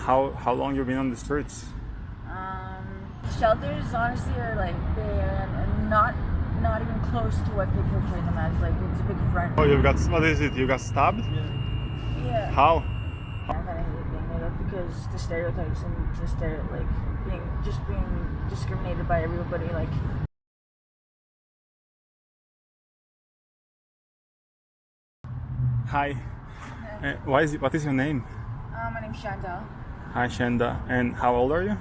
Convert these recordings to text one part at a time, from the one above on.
how long you been on the streets? Shelters honestly are like they're not even close to what they portray them as. Like it's a big front. Oh, you got, what is it? You got stabbed? Yeah. How? I kind of hate being made up because the stereotypes and like being discriminated by everybody. Like Hi. What is your name? my name's Chantal. Hi, Shanda. And how old are you?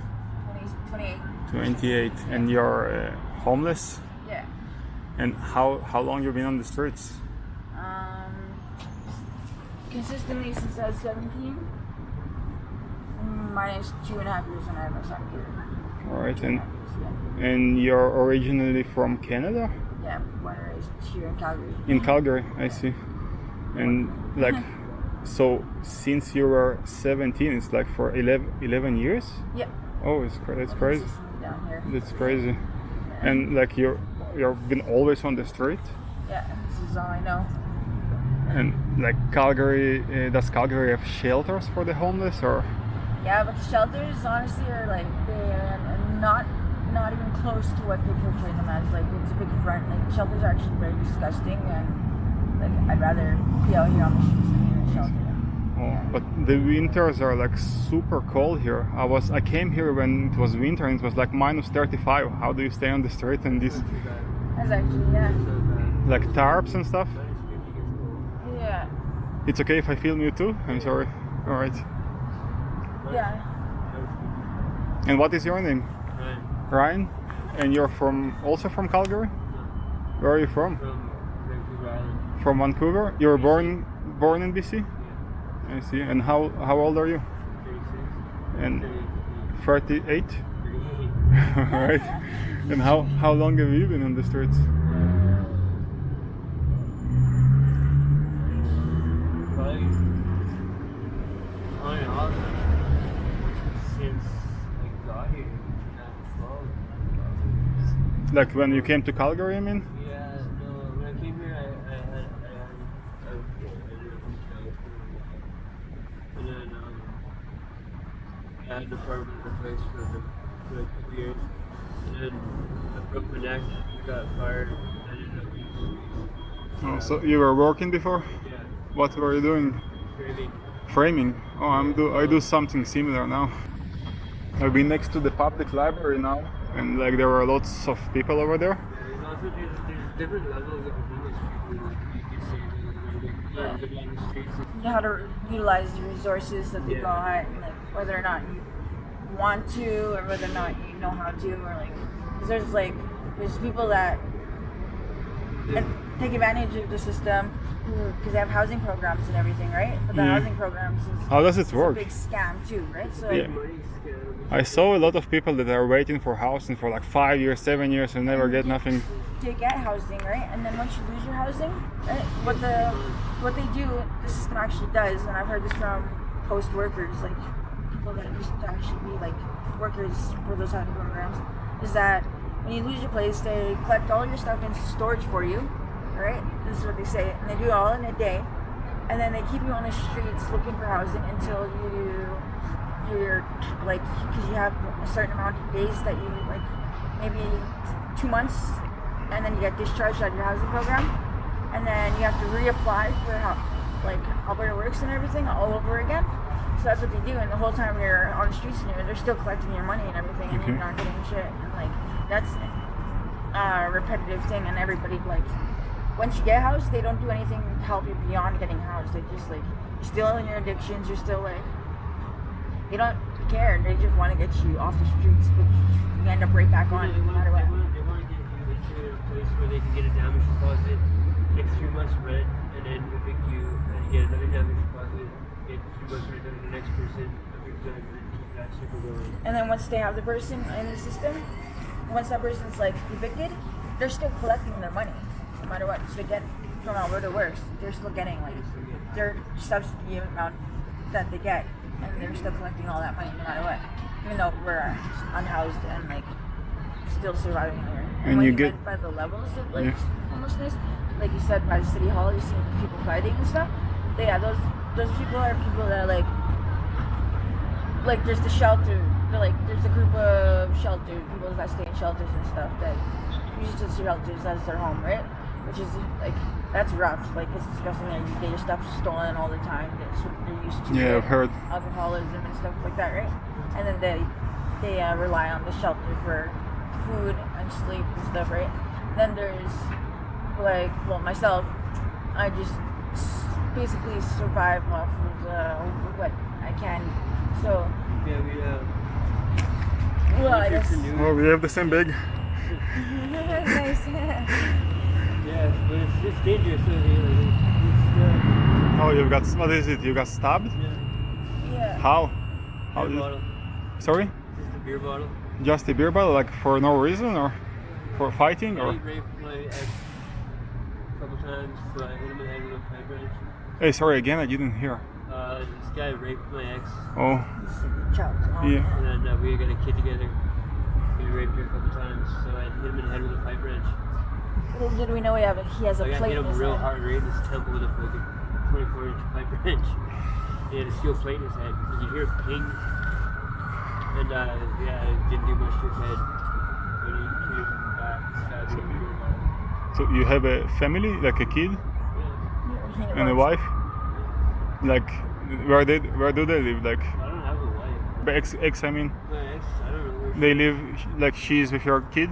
28. 28. And you're homeless? Yeah. And how long you been on the streets? Consistently since I was 17. Minus 2.5 years when I had my son here. Alright, and you're originally from Canada? Yeah, born and raised here in Calgary. In Calgary, I see. And like, so since you were 17, it's like for 11 years? Yep. Oh, that's crazy. Down here. That's crazy. Yeah. And like you've been always on the street? Yeah, this is all I know. And like Calgary, does Calgary have shelters for the homeless or? Yeah, but the shelters honestly are like they're not even close to what they portray them as. Like it's a big front. Like shelters are actually very disgusting, and like I'd rather be out here on the streets than be in a shelter. Oh, but the winters are like super cold here. I came here when it was winter and it was like minus 35. How do you stay on the street in this? That's actually Like tarps and stuff. Yeah. It's okay if I film you too? I'm sorry. All right. Yeah. And what is your name? Ryan. And you're also from Calgary? Where are you from? From Vancouver. You were born in BC? I see. And how old are you? 36. And 38? Alright. And how long have you been on the streets? Since I got here in 2012. Like when you came to Calgary, I mean? Yeah, no, when I came here, I had and then I had an apartment in a place for like 2 years, and then I broke my neck, got fired, and I ended up being Oh, so you were working before? yeah, What were you doing? framing. Framing. Oh, I do something similar now. I've been next to the public library now, and like there were lots of people over there. There's also there's different levels of homeless people. Like you can say they're living on the streets. You know how to utilize the resources that they got, and like whether or not you want to, or whether or not you know how to, or like, cause there's people that take advantage of the system because they have housing programs and everything, right? But the housing programs How does it work? a big scam too, right? So Yeah. I saw a lot of people that are waiting for housing for like 5 years, 7 years, and never get nothing. they get housing, right? And then once you lose your housing, right, what they do, the system actually does, and I've heard this from post workers, like people that used to actually be like workers for those housing programs, is that when you lose your place, they collect all your stuff into storage for you, right? This is what they say, and they do it all in a day, and then they keep you on the streets looking for housing until you're like, because you have a certain amount of days that you like, maybe 2 months, and then you get discharged out of your housing program, and then you have to reapply for like Alberta Works and everything all over again. So that's what they do, and the whole time you're on the streets and they're still collecting your money and everything, and you're not getting shit. And like that's a repetitive thing, and everybody like, once you get housed, they don't do anything to help you beyond getting housed. They just like, you're still in your addictions, you're still like, they don't care. They just want to get you off the streets, but you end up right back on no matter what. They want to get you into a place where they can get a damage deposit, get 3 months rent, and then evict you, and you get another damage deposit, get 3 months rent, and the next person evict them, and then keep that cycle going. And then once they have the person in the system, once that person's like evicted, they're still collecting their money, no matter what. So they get from Alberta Works, they're still getting like their subsidy amount that they get. And they're still collecting all that money no matter what, even though we're unhoused and like still surviving here. And what you you get meant by the levels of like homelessness, like you said, by the city hall, you see people fighting and stuff. But yeah, those people are people that like like there's the shelter. There's a group of shelter people that stay in shelters and stuff that use the shelters as their home, right? Which is like that's rough. Like it's disgusting. Like, you get your stuff stolen all the time. That's what they're used to. Yeah, I've heard. Alcoholism and stuff like that, right? And then they rely on the shelter for food and sleep and stuff, right? Then there's myself. I just basically survive off of what I can. So Yeah, I guess. Oh, we have the same bag. Nice. Yeah, but it's dangerous. Oh, you got, what is it? You got stabbed? Yeah. How? How Beer did, bottle. sorry? Just a beer bottle. Just a beer bottle, like for no reason, or for fighting, He or? raped my ex a couple times, so I hit him in the head with a pipe wrench. Hey, sorry again, I didn't hear. This guy raped my ex, Oh, Child. yeah. and then we got a kid together. He raped her a couple times, so I hit him in the head with a pipe wrench. Little did we know he has a Like I plate hit in him his real head. hard right in his temple with a fucking 24-inch pipe wrench. He had a steel plate in his head. You could hear it ping. And yeah, it didn't do much to his head. But he came back, stabbed him with a beer bottle. So you have a family, like a kid Yeah. and a wife? Like, where do they live? Like, I don't have a wife. ex, I mean, My ex, I don't know where they live, like she's with your kid?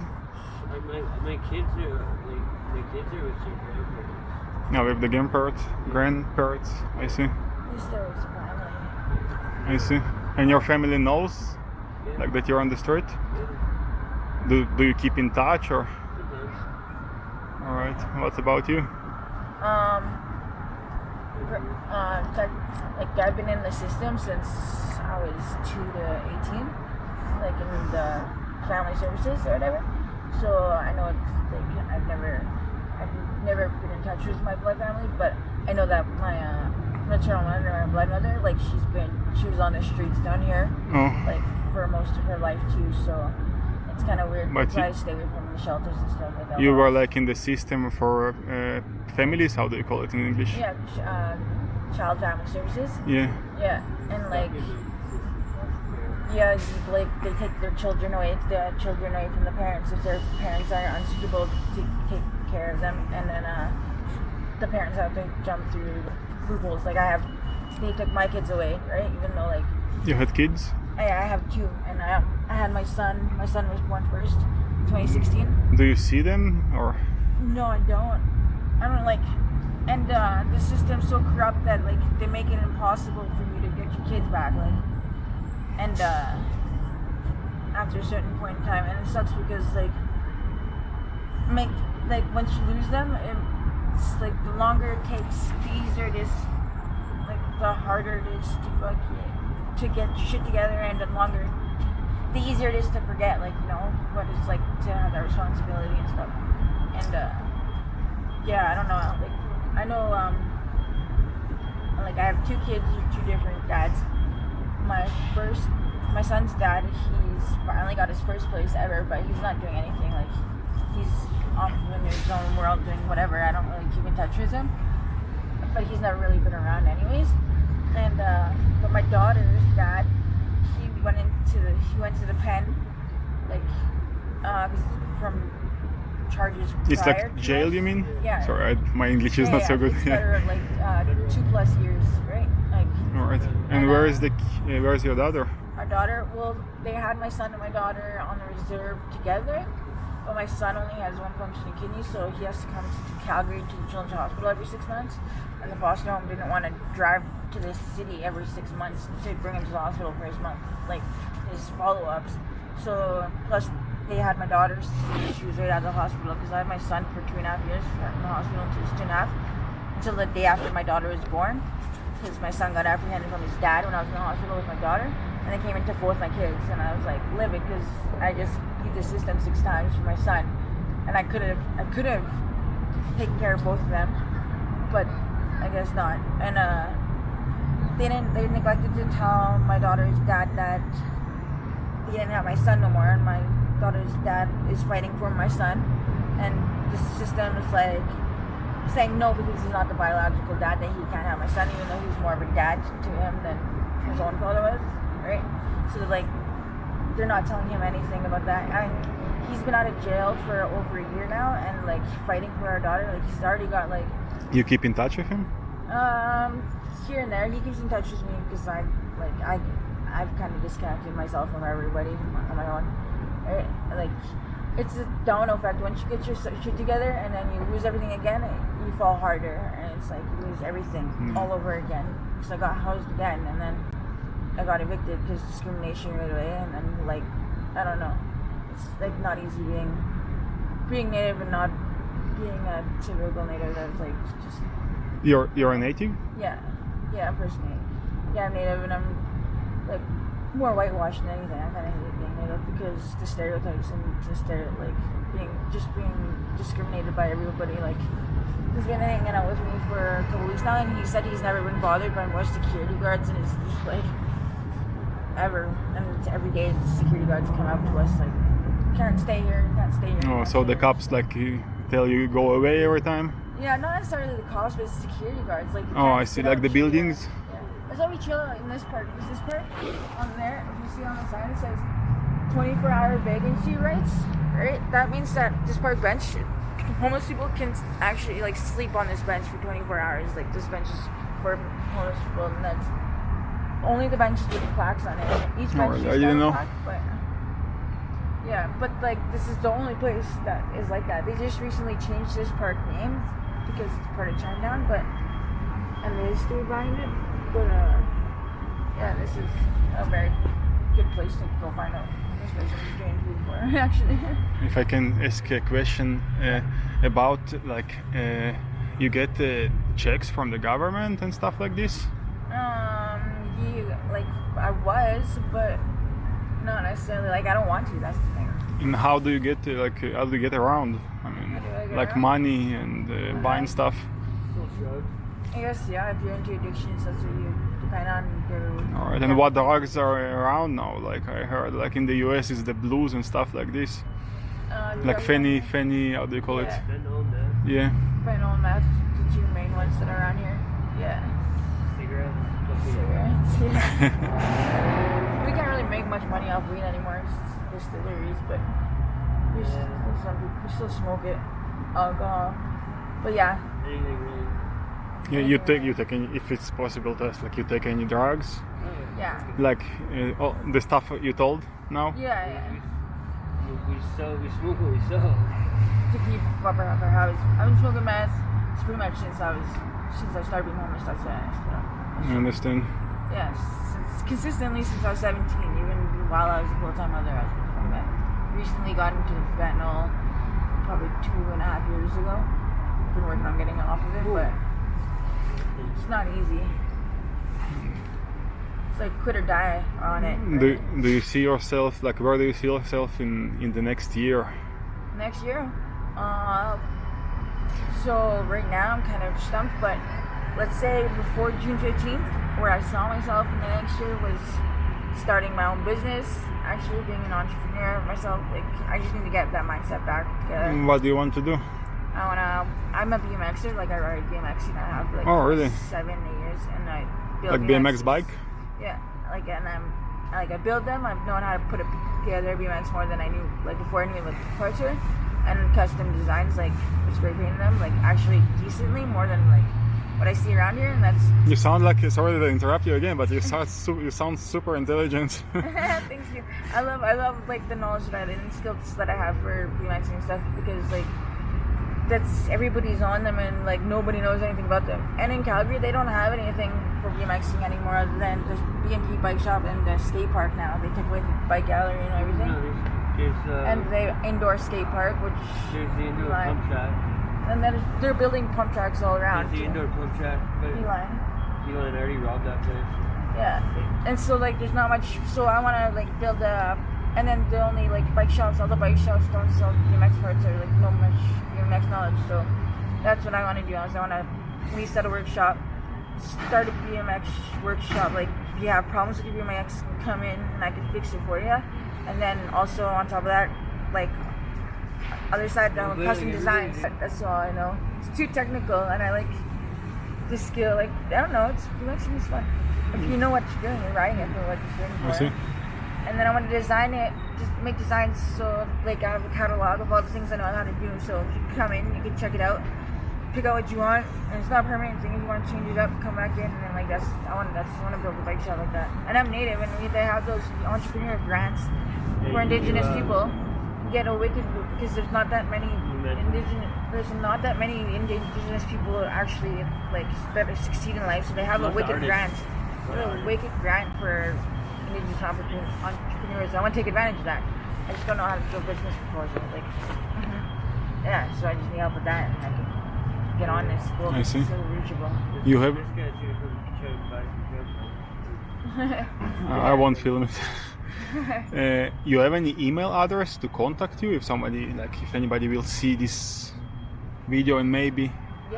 my kids are with their grandparents. No, with the grandparents, I see. He's there with his family. I see. And your family knows, Yeah. like, that you're on the street? Yeah. Do you keep in touch, or? Sometimes. All right. What about you? Like I've been in the system since I was 2 to 18, like in the family services or whatever. So I know it's like I've never been in touch with my blood family, but I know that my maternal mother, my blood mother, like she was on the streets down here, Oh, like for most of her life too. So it's kind of weird. But That's why I stay away from the shelters and stuff like that. you were like in the system for families. How do you call it in English? Yeah, child family services. Yeah. Yeah, and like yeah, like they take the children away from the parents if their parents are unsuitable to take care of them, and then the parents have to jump through loopholes. Like they took my kids away, right? Even though like You had kids? I have 2, and I had my son. My son was born first, 2016. Do you see them, or? No, I don't. I don't like, and the system's so corrupt that like they make it impossible for you to get your kids back. Like, and after a certain point in time, and it sucks because like once you lose them, it's like the longer it takes, the easier it is, like the harder it is to get your shit together, and the easier it is to forget, like, you know, what it's like to have that responsibility and stuff. And yeah, I don't know, like I know like I have 2 kids with 2 different dads. My son's dad, he's finally got his first place ever, but he's not doing anything. Like he's off in his own world doing whatever. I don't really keep in touch with him, but he's never really been around anyways. And but my daughter's dad, he went to the pen, like from charges It's prior like to jail, this. you mean? Yeah. Sorry, my English is not so good. It's Yeah. better, like 2+ years, right? Like All right. And where's your daughter? our daughter, well, they had my son and my daughter on the reserve together, but my son only has 1 functioning kidney, so he has to come to Calgary to the Children's Hospital every 6 months, and the foster home didn't want to drive to the city every 6 months to bring him to the hospital for his follow-ups. So plus they had my daughter, she was right out of the hospital, because I had my son for 2.5 years in the hospital until he was 2.5, until the day after my daughter was born, because my son got apprehended from his dad when I was in the hospital with my daughter, and I came into 4 with my kids, and I was like livid because I just beat the system 6 times for my son, and I could have taken care of both of them, but I guess not. And they neglected to tell my daughter's dad that he didn't have my son no more, and my daughter's dad is fighting for my son, and the system is like saying no because he's not the biological dad, that he can't have my son, even though he's more of a dad to him than his own father was. right? So like, they're not telling him anything about that. And he's been out of jail for over a year now, and like fighting for our daughter. Like he's already got like. You keep in touch with him? Here and there, he keeps in touch with me because I've kind of disconnected myself from everybody on my own. Right? Like, it's a domino effect. Once you get your shit together and then you lose everything again, you fall harder, and it's like you lose everything all over again. Because I got housed again, and then I got evicted because discrimination right away, and then like, I don't know, it's like not easy being native and not being a typical native. That's like just. You're a native? Yeah, I'm first native. Yeah, I'm native, and I'm like more whitewashed than anything. I kind of hate being native because the stereotypes and being discriminated by everybody. Like, he's been hanging out with me for a couple weeks now, and he said he's never been bothered by more security guards, and it's just like ever. And it's every day the security guards come up to us like, can't stay here. Oh, so the cops like tell you go away every time? Yeah, not necessarily the cops, but security guards. Like, oh, I see, like the buildings. Yeah. That's why we chill in this park. Because this park, on there, if you see on the sign, it says 24-hour vacancy rights. Right? That means that this park bench, homeless people can actually like sleep on this bench for 24 hours. Like, this bench is for homeless people, and that's only the benches with plaques on it. Each bench is got a plaque, but yeah, but like this is the only place that is like that. They just recently changed this park name because it's part of Chinatown, and the history behind it. But yeah, this is a very good place to go find out. Especially doing food for actually. If I can ask a question about like you get checks from the government and stuff like this. Like I was, but not necessarily. Like I don't want to. That's the thing. And how do you get how do you get around? I mean, like around? Money and buying stuff. I guess yeah. If you're into addictions, that's what you depend on. All right. And what drugs are around now? Like I heard, like in the US, is the blues and stuff like this. Like Fenny. How do you call it? Fentanyl, meth. Yeah. Fentanyl and meth, the two main ones that are around here. Yeah. Cigarettes. Yeah. We can't really make much money off weed anymore. It's distilleries, but some people still smoke it. Alcohol, but yeah. Anything really. Yeah, you take any, if it's possible to ask, like you take any drugs? Yeah. Like all the stuff you told now? Yeah. We smoke what we sell. To keep up our house. I've been smoking meth pretty much since I started being homeless. That's it. I understand. Yes, consistently since I was 17, even while I was a full-time mother, I was smoking meth. Recently got into fentanyl probably 2.5 years ago. Been working on getting off of it, but it's not easy. It's like quit or die on it. Right? Do you see yourself, like where do you see yourself in the next year? Next year? So right now I'm kind of stumped, but let's say before June 15th, where I saw myself in the next year was starting my own business, actually being an entrepreneur myself. Like I just need to get that mindset back together. What do you want to do? I'm a BMXer, like I ride BMX and I have like 7-8 years, and I build like BMX bike? Yeah, like I build them. I've known how to put it together BMX more than I knew like before I knew what the parts were, and custom designs like spray painting them like actually decently more than like what I see around here, and that's. You sound like, sorry to interrupt you again, but you sound super intelligent. Thank you. I love like the knowledge that and skills that I have for BMXing and stuff, because like that's everybody's on them and like nobody knows anything about them. And in Calgary, they don't have anything for BMXing anymore other than there's B&P bike shop and the skate park now. They took away the bike gallery and everything. No, and the indoor skate park, which there's the indoor pump track. And then they're building pump tracks all around. There's the indoor pump track, but Elon already robbed that place. Yeah, and so like there's not much. So I want to like build and then the only like bike shops, all the bike shops don't sell BMX parts or like no much BMX knowledge. So that's what I want to do. I want to lease at a workshop, start a BMX workshop. Like if you have problems with your BMX, come in and I can fix it for you. And then also on top of that, like other side, custom designs. That's all I know. It's too technical, and I like the skill. Like I don't know, BMXing is fun. If you know what you're doing, you're writing it for what you're doing for. I see. And then I want to design it, just make designs so like I have a catalog of all the things I know how to do. So if you come in, you can check it out, pick out what you want, and it's not a permanent thing. If you want to change it up, come back in, and then like I just want to build a bike shop like that. And I'm native, and they have those entrepreneur grants for indigenous people. You get a wicked because there's not that many indigenous people actually like that succeed in life. So they have a wicked grant. They have a wicked grant for indigenous entrepreneurs. I want to take advantage of that. I just don't know how to do a business proposal. Like, yeah, so I just need help with that, and I can get on this school. I see. It's so reachable. You have. This guy's gonna come try and buy some drugs. I won't film it. You have any email address to contact you if anybody will see this video and maybe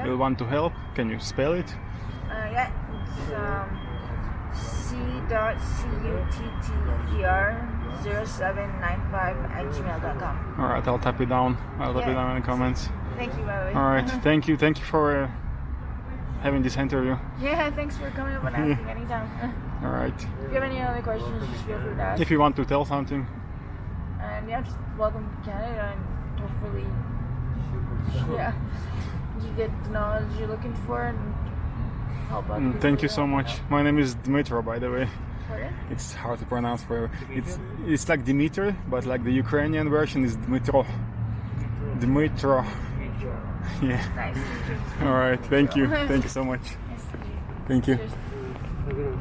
will want to help? Can you spell it? Yeah, it's c.cuttgr0795@gmail.com. All right, I'll type it down. I'll type it down in the comments. Thank you, by the way. All right, thank you for having this interview. Yeah, thanks for coming up and asking anytime. All right. If you have any other questions, just feel free to ask. If you want to tell something. And yeah, just welcome to Canada, and hopefully, you get the knowledge you're looking for and help out. Thank you so much. My name is Dmitro, by the way. Pardon? It's hard to pronounce for it's like Dimitri, but like the Ukrainian version is Dmitro. Dmitro. Yeah. Nice. All right. Thank you. Thank you so much. Nice to meet you. Thank you. Cheers. Look at him.